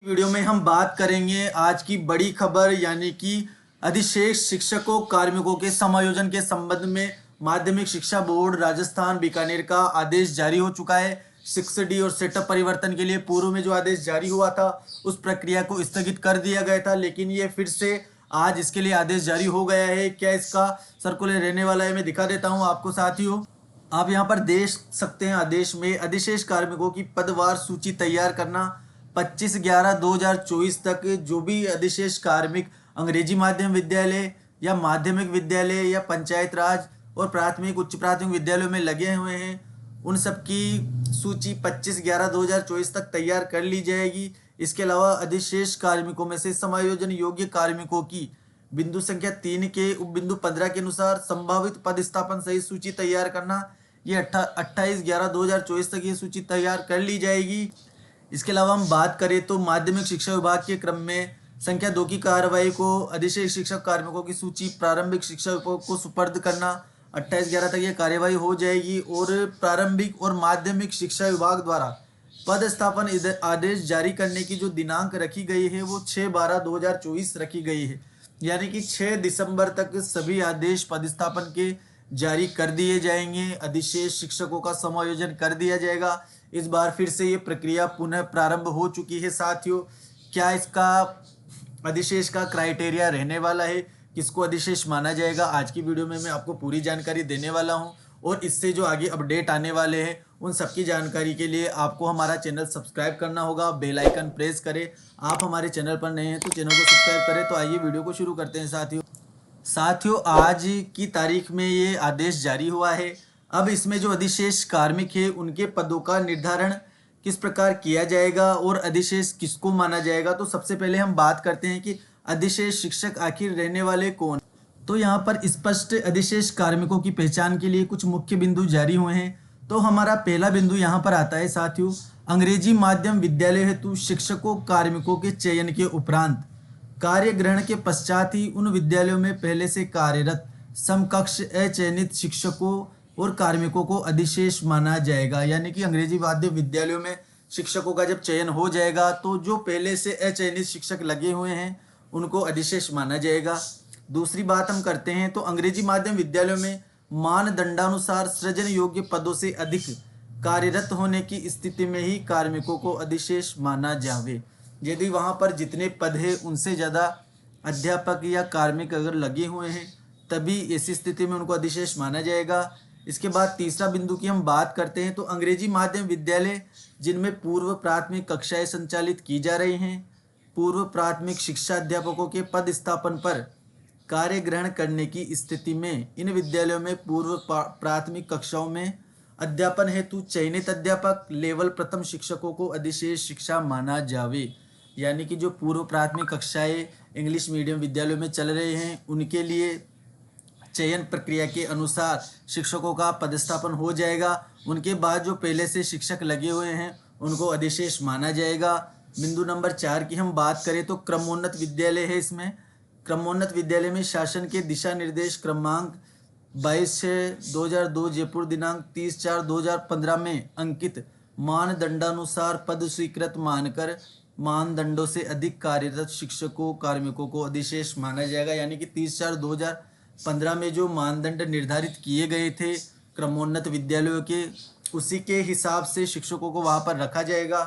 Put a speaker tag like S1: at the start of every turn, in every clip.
S1: Video में हम बात करेंगे आज की बड़ी खबर यानी कि अधिशेष शिक्षकों कार्मिकों के समायोजन के संबंध में माध्यमिक शिक्षा बोर्ड राजस्थान बीकानेर का आदेश जारी हो चुका है। 6D और सेटअप परिवर्तन के लिए पूर्व में जो आदेश जारी हुआ था उस प्रक्रिया को स्थगित कर दिया गया था, लेकिन ये फिर से आज इसके लिए आदेश जारी हो गया है। क्या इसका सर्कुलर रहने वाला है मैं दिखा देता हूँ आपको साथियों। आप यहाँ पर देख सकते हैं आदेश में अधिशेष कार्मिकों की पदवार सूची तैयार करना। 25/11/2024 तक जो भी अधिशेष कार्मिक अंग्रेजी माध्यम विद्यालय या माध्यमिक विद्यालय या पंचायत राज और प्राथमिक उच्च प्राथमिक विद्यालयों में लगे हुए हैं उन सब की सूची 25/11/2024 तक तैयार कर ली जाएगी। इसके अलावा अधिशेष कार्मिकों में से समायोजन योग्य कार्मिकों की बिंदु संख्या 3 के उप बिंदु 15 के अनुसार संभावित पद स्थापन सहित सूची तैयार करना। ये 28/11/2024 तक ये सूची तैयार कर ली जाएगी। इसके अलावा हम बात करें तो माध्यमिक शिक्षा विभाग के क्रम में संख्या 2 की कार्रवाई को अधिशेष शिक्षक कार्मिकों की सूची प्रारंभिक शिक्षा विभाग को सुपर्द करना। 28/11 तक ये कार्यवाही हो जाएगी और प्रारंभिक और माध्यमिक शिक्षा विभाग द्वारा पद स्थापन आदेश जारी करने की जो दिनांक रखी गई है वो 6/12/2024 रखी गई है, यानी कि 6 दिसंबर तक सभी आदेश पद स्थापन के जारी कर दिए जाएंगे। अधिशेष शिक्षकों का समायोजन कर दिया जाएगा। इस बार फिर से ये प्रक्रिया पुनः प्रारंभ हो चुकी है साथियों। क्या इसका अधिशेष का क्राइटेरिया रहने वाला है, किसको अधिशेष माना जाएगा, आज की वीडियो में मैं आपको पूरी जानकारी देने वाला हूं। और इससे जो आगे अपडेट आने वाले हैं उन सबकी जानकारी के लिए आपको हमारा चैनल सब्सक्राइब करना होगा, बेल आइकन प्रेस करें। आप हमारे चैनल पर नए हैं तो चैनल को सब्सक्राइब करें। तो आइए वीडियो को शुरू करते हैं साथियों आज की तारीख में ये आदेश जारी हुआ है। अब इसमें जो अधिशेष कार्मिक है उनके पदों का निर्धारण किस प्रकार किया जाएगा और अधिशेष किसको माना जाएगा। तो सबसे पहले हम बात करते हैं कि अधिशेष शिक्षक आखिर रहने वाले कौन। तो यहाँ पर स्पष्ट अधिशेष कार्मिकों की पहचान के लिए कुछ मुख्य बिंदु जारी हुए हैं। तो हमारा पहला बिंदु यहाँ पर आता है साथियों, अंग्रेजी माध्यम विद्यालय हेतु शिक्षकों कार्मिकों के चयन के उपरांत कार्य ग्रहण के पश्चात ही उन विद्यालयों में पहले से कार्यरत समकक्ष अचयनित शिक्षकों और कार्मिकों को अधिशेष माना जाएगा। यानी कि अंग्रेजी माध्यम विद्यालयों में शिक्षकों का जब चयन हो जाएगा तो जो पहले से अचयनित शिक्षक लगे हुए हैं उनको अधिशेष माना जाएगा। दूसरी बात हम करते हैं तो अंग्रेजी माध्यम विद्यालयों में मानदंडानुसार सृजन योग्य पदों से अधिक कार्यरत होने की स्थिति में ही कार्मिकों को अधिशेष माना जावे। यदि वहाँ पर जितने पद हैं उनसे ज़्यादा अध्यापक या कार्मिक अगर लगे हुए हैं तभी ऐसी स्थिति में उनको अधिशेष माना जाएगा। इसके बाद तीसरा बिंदु की हम बात करते हैं तो अंग्रेजी माध्यम विद्यालय जिनमें पूर्व प्राथमिक कक्षाएं संचालित की जा रही हैं, पूर्व प्राथमिक शिक्षा अध्यापकों के पद स्थापन पर कार्य ग्रहण करने की स्थिति में इन विद्यालयों में पूर्व प्राथमिक कक्षाओं में अध्यापन हेतु चयनित अध्यापक लेवल प्रथम शिक्षकों को अधिशेष शिक्षा माना जावे। यानी कि जो पूर्व प्राथमिक कक्षाएं इंग्लिश मीडियम विद्यालयों में चल रहे हैं उनके लिए चयन प्रक्रिया के अनुसार शिक्षकों का पदस्थापन हो जाएगा। उनके बाद जो पहले से शिक्षक लगे हुए हैं उनको अधिशेष माना जाएगा। बिंदु नंबर 4 की हम बात करें तो क्रमोन्नत विद्यालय है। इसमें क्रमोन्नत विद्यालय में शासन के दिशा निर्देश क्रमांक 22/6/2002 जयपुर दिनांक 30/4/2015 में अंकित मानदंडानुसार पद स्वीकृत मानकर मानदंडों से अधिक कार्यरत शिक्षकों कार्मिकों को अधिशेष माना जाएगा। यानी कि 30/4/2015 में जो मानदंड निर्धारित किए गए थे क्रमोन्नत विद्यालयों के, उसी के हिसाब से शिक्षकों को वहाँ पर रखा जाएगा।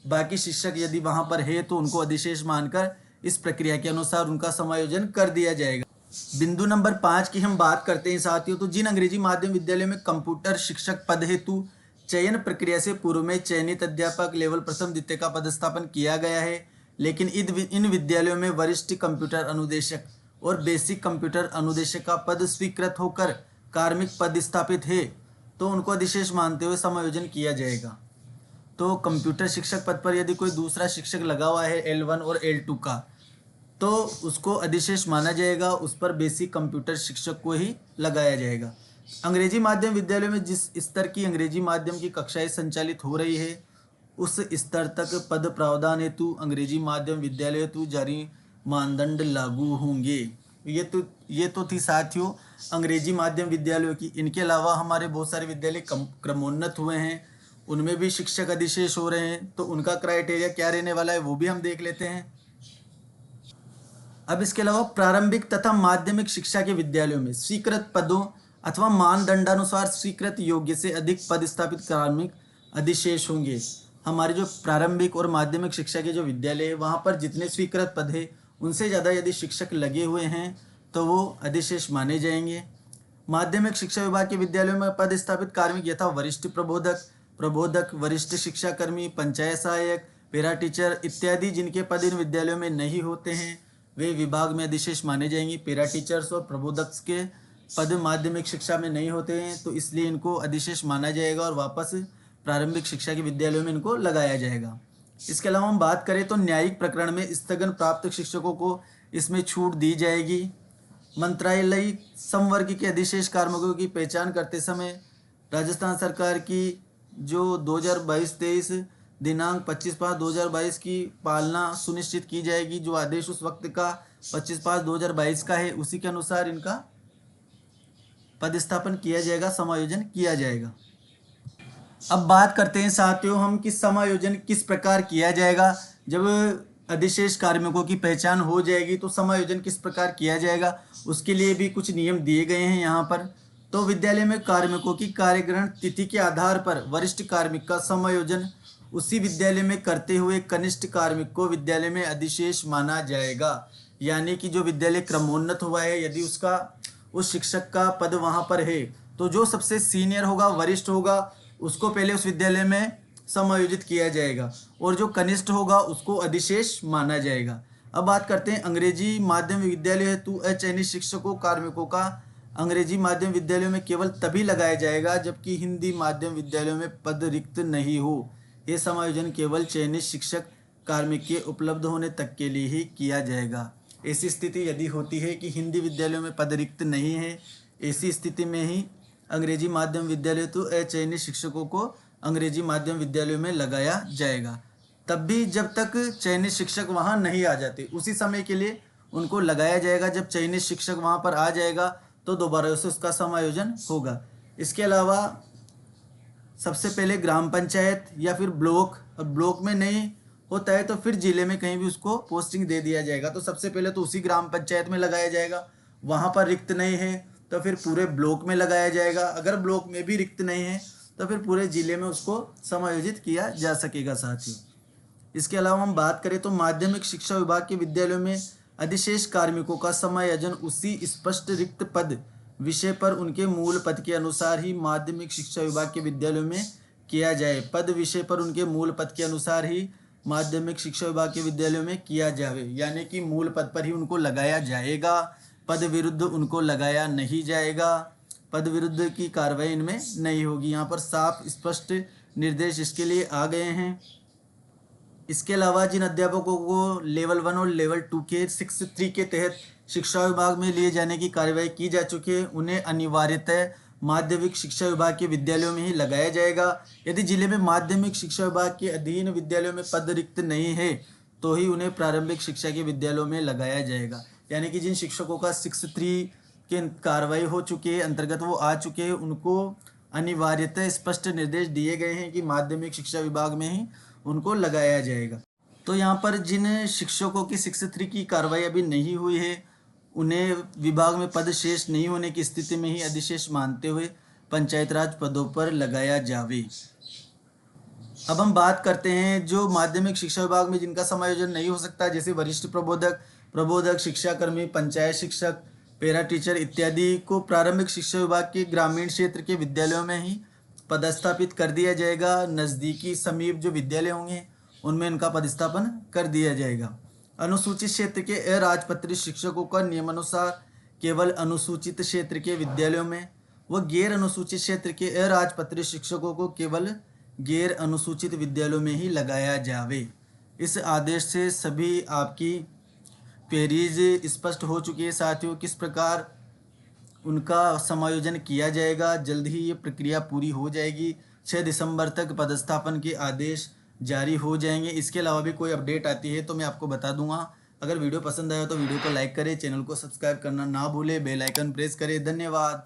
S1: बाकी शिक्षक यदि वहाँ पर है तो उनको अधिशेष मानकर इस प्रक्रिया के अनुसार उनका समायोजन कर दिया जाएगा। बिंदु नंबर 5 की हम बात करते हैं साथियों तो जिन अंग्रेजी माध्यम विद्यालय में कंप्यूटर शिक्षक पद हेतु चयन प्रक्रिया से पूर्व में चयनित अध्यापक लेवल प्रथम द्वितीय का पदस्थापन किया गया है, लेकिन इन विद्यालयों में वरिष्ठ कंप्यूटर अनुदेशक और बेसिक कंप्यूटर अनुदेशक का पद स्वीकृत होकर कार्मिक पद स्थापित है तो उनको अधिशेष मानते हुए समायोजन किया जाएगा। तो कंप्यूटर शिक्षक पद पर यदि कोई दूसरा शिक्षक लगा हुआ है L1 और L2 का तो उसको अधिशेष माना जाएगा, उस पर बेसिक कंप्यूटर शिक्षक को ही लगाया जाएगा। अंग्रेजी माध्यम विद्यालय में जिस स्तर की अंग्रेजी माध्यम की कक्षाएं संचालित हो रही है उस स्तर तक पद प्रावधान हेतु अंग्रेजी माध्यम विद्यालय हेतु जारी मानदंड लागू होंगे। ये तो थी साथियों अंग्रेजी माध्यम विद्यालयों की। इनके अलावा हमारे बहुत सारे विद्यालय क्रमोन्नत हुए हैं उनमें भी शिक्षक अधिशेष हो रहे हैं, तो उनका क्राइटेरिया क्या रहने वाला है वो भी हम देख लेते हैं। अब इसके अलावा प्रारंभिक तथा माध्यमिक शिक्षा के विद्यालयों में स्वीकृत पदों अथवा मानदंडानुसार स्वीकृत योग्य से अधिक पद स्थापित कार्मिक अधिशेष होंगे। हमारे जो प्रारंभिक और माध्यमिक शिक्षा के जो विद्यालय है वहाँ पर जितने स्वीकृत पद है उनसे ज़्यादा यदि शिक्षक लगे हुए हैं तो वो अधिशेष माने जाएंगे। माध्यमिक शिक्षा विभाग के विद्यालयों में पद स्थापित कार्मिक यथा वरिष्ठ प्रबोधक, वरिष्ठ शिक्षाकर्मी, पंचायत सहायक, पेरा टीचर इत्यादि जिनके पद इन विद्यालयों में नहीं होते हैं वे विभाग में अधिशेष माने जाएंगे। पेरा टीचर्स और प्रबोधक के पद माध्यमिक शिक्षा में नहीं होते हैं तो इसलिए इनको अधिशेष माना जाएगा और वापस प्रारंभिक शिक्षा के विद्यालयों में इनको लगाया जाएगा। इसके अलावा हम बात करें तो न्यायिक प्रकरण में स्थगन प्राप्त शिक्षकों को इसमें छूट दी जाएगी। मंत्रालयिक संवर्ग के अधिशेष कार्मिकों की पहचान करते समय राजस्थान सरकार की जो 2022-23 दिनांक 25/5/2022 की पालना सुनिश्चित की जाएगी। जो आदेश उस वक्त का 25/5/2022 का है उसी के अनुसार इनका पदस्थापन किया जाएगा, समायोजन किया जाएगा। अब बात करते हैं साथियों हम कि समायोजन किस प्रकार किया जाएगा। जब अधिशेष कार्मिकों की पहचान हो जाएगी तो समायोजन किस प्रकार किया जाएगा उसके लिए भी कुछ नियम दिए गए हैं यहाँ पर। तो विद्यालय में कार्मिकों की कार्यग्रहण तिथि के आधार पर वरिष्ठ कार्मिक का समायोजन उसी विद्यालय में करते हुए कनिष्ठ कार्मिक को विद्यालय में अधिशेष माना जाएगा। यानी कि जो विद्यालय क्रमोन्नत हुआ है यदि उसका उस शिक्षक का पद वहाँ पर है तो जो सबसे सीनियर होगा, वरिष्ठ होगा, उसको पहले उस विद्यालय में समायोजित किया जाएगा और जो कनिष्ठ होगा उसको अधिशेष माना जाएगा। अब बात करते हैं अंग्रेजी माध्यम विद्यालय हेतु अचयनित शिक्षकों कार्मिकों का अंग्रेजी माध्यम विद्यालयों में केवल तभी लगाया जाएगा जबकि हिंदी माध्यम विद्यालयों में पद रिक्त नहीं हो। यह समायोजन केवल चयनित शिक्षक कार्मिक के उपलब्ध होने तक के लिए ही किया जाएगा। ऐसी स्थिति यदि होती है कि हिंदी विद्यालयों में पद रिक्त नहीं है, ऐसी स्थिति में ही अंग्रेजी माध्यम विद्यालय तो अचयनित शिक्षकों को अंग्रेजी माध्यम विद्यालयों में लगाया जाएगा। तब भी जब तक चयनित शिक्षक वहाँ नहीं आ जाते उसी समय के लिए उनको लगाया जाएगा। जब चयनित शिक्षक वहाँ पर आ जाएगा तो दोबारा से उसका समायोजन होगा। इसके अलावा सबसे पहले ग्राम पंचायत या फिर ब्लॉक, और ब्लॉक में नहीं होता है तो फिर जिले में कहीं भी उसको पोस्टिंग दे दिया जाएगा। तो सबसे पहले तो उसी ग्राम पंचायत में लगाया जाएगा, वहाँ पर रिक्त नहीं है तो फिर पूरे ब्लॉक में लगाया जाएगा। अगर ब्लॉक में भी रिक्त नहीं है तो फिर पूरे जिले में उसको समायोजित किया जा सकेगा साथियों। इसके अलावा हम बात करें तो माध्यमिक शिक्षा विभाग के विद्यालयों में अधिशेष कार्मिकों का समायोजन उसी स्पष्ट रिक्त पद विषय पर उनके मूल पद के अनुसार ही माध्यमिक शिक्षा विभाग के विद्यालयों में किया जाए। पद विषय पर उनके मूल पद के अनुसार ही माध्यमिक शिक्षा विभाग के विद्यालयों में किया जाए, यानी कि मूल पद पर ही उनको लगाया जाएगा, पद विरुद्ध उनको लगाया नहीं जाएगा। पद विरुद्ध की कार्रवाई इनमें नहीं होगी। यहाँ पर साफ स्पष्ट निर्देश इसके लिए आ गए हैं। इसके अलावा जिन अध्यापकों को लेवल 1 और लेवल 2 के 6-3 के तहत शिक्षा विभाग में लिए जाने की कार्यवाही की जा चुकी है उन्हें अनिवार्यतः माध्यमिक शिक्षा विभाग के विद्यालयों में ही लगाया जाएगा। यदि जिले में माध्यमिक शिक्षा विभाग के अधीन विद्यालयों में पद रिक्त नहीं है तो ही उन्हें प्रारंभिक शिक्षा के विद्यालयों में लगाया जाएगा। यानी कि जिन शिक्षकों का 6-3 के कार्रवाई हो चुकी है, अंतर्गत वो आ चुके हैं, उनको अनिवार्यतः स्पष्ट निर्देश दिए गए हैं कि माध्यमिक शिक्षा विभाग में ही उनको लगाया जाएगा। तो यहाँ पर जिन शिक्षकों की 6-3 की कार्रवाई अभी नहीं हुई है उन्हें विभाग में पद शेष नहीं होने की स्थिति में ही अधिशेष मानते हुए पंचायत राज पदों पर लगाया जावे। अब हम बात करते हैं जो माध्यमिक शिक्षा विभाग में जिनका समायोजन नहीं हो सकता, जैसे वरिष्ठ प्रबोधक, शिक्षाकर्मी, पंचायत शिक्षक, पेरा टीचर इत्यादि को प्रारंभिक शिक्षा विभाग के ग्रामीण क्षेत्र के विद्यालयों में ही पदस्थापित कर दिया जाएगा। नज़दीकी समीप जो विद्यालय होंगे उनमें इनका पदस्थापन कर दिया जाएगा। अनुसूचित क्षेत्र के अराजपत्रित शिक्षकों का नियमानुसार केवल अनुसूचित क्षेत्र के विद्यालयों में व गैर अनुसूचित क्षेत्र के अराजपत्रित शिक्षकों को केवल गैर अनुसूचित विद्यालयों में ही लगाया जावे। इस आदेश से सभी आपकी क्वेरीज स्पष्ट हो चुकी है साथियों, किस प्रकार उनका समायोजन किया जाएगा। जल्द ही ये प्रक्रिया पूरी हो जाएगी। 6 दिसंबर तक पदस्थापन के आदेश जारी हो जाएंगे। इसके अलावा भी कोई अपडेट आती है तो मैं आपको बता दूंगा। अगर वीडियो पसंद आया तो वीडियो को लाइक करें, चैनल को सब्सक्राइब करना ना भूलें, बेल आइकन प्रेस करें। धन्यवाद।